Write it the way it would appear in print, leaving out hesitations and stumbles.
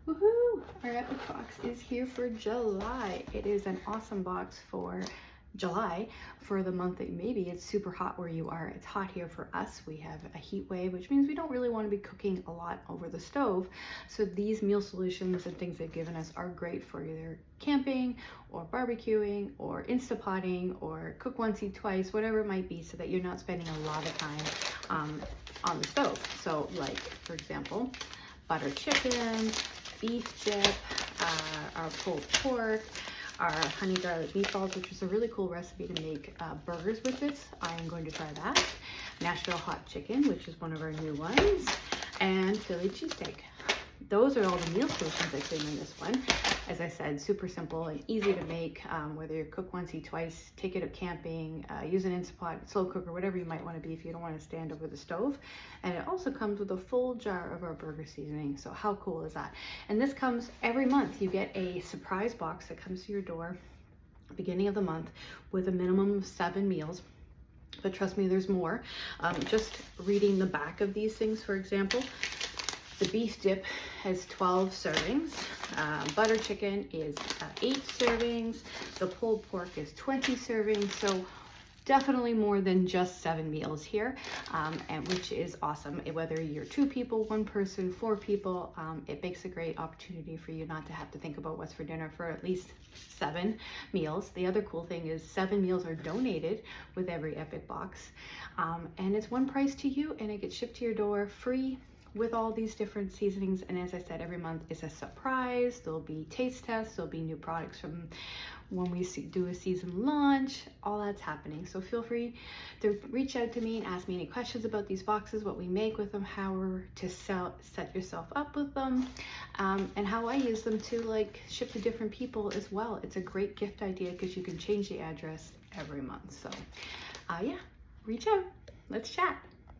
Woohoo! Our Epicbox is here for July. It is an awesome box for July, for the month that maybe it's super hot where you are. It's hot here for us. We have a heat wave, which means we don't really want to be cooking a lot over the stove. So these meal solutions and things they've given us are great for either camping or barbecuing or Instapotting or cook once, eat twice, whatever it might be, so that you're not spending a lot of time on the stove. So like, for example, butter chicken, beef dip, our pulled pork, our honey garlic meatballs, which is a really cool recipe to make burgers with it. I am going to try that. Nashville hot chicken, which is one of our new ones, and Philly cheesesteak. Those are all the meal solutions I came in this one. As I said, super simple and easy to make, whether you cook once, eat twice, take it to camping, use an Instapot, slow cooker, whatever you might want to be if you don't want to stand over the stove. And it also comes with a full jar of our burger seasoning. So how cool is that? And this comes every month. You get a surprise box that comes to your door beginning of the month with a minimum of 7 meals. But trust me, there's more. Just reading the back of these things, for example, the beef dip has 12 servings. Butter chicken is 8 servings. The pulled pork is 20 servings. So definitely more than just 7 meals here, and which is awesome. Whether you're 2 people, 1 person, 4 people, it makes a great opportunity for you not to have to think about what's for dinner for at least 7 meals. The other cool thing is 7 meals are donated with every Epicbox, and it's one price to you, and it gets shipped to your door free with all these different seasonings. And as I said, every month is a surprise. There'll be taste tests, there'll be new products from when we do a season launch, all that's happening. So feel free to reach out to me and ask me any questions about these boxes, what we make with them, how to set yourself up with them, and how I use them to like ship to different people as well. It's a great gift idea because you can change the address every month. So yeah, reach out, let's chat.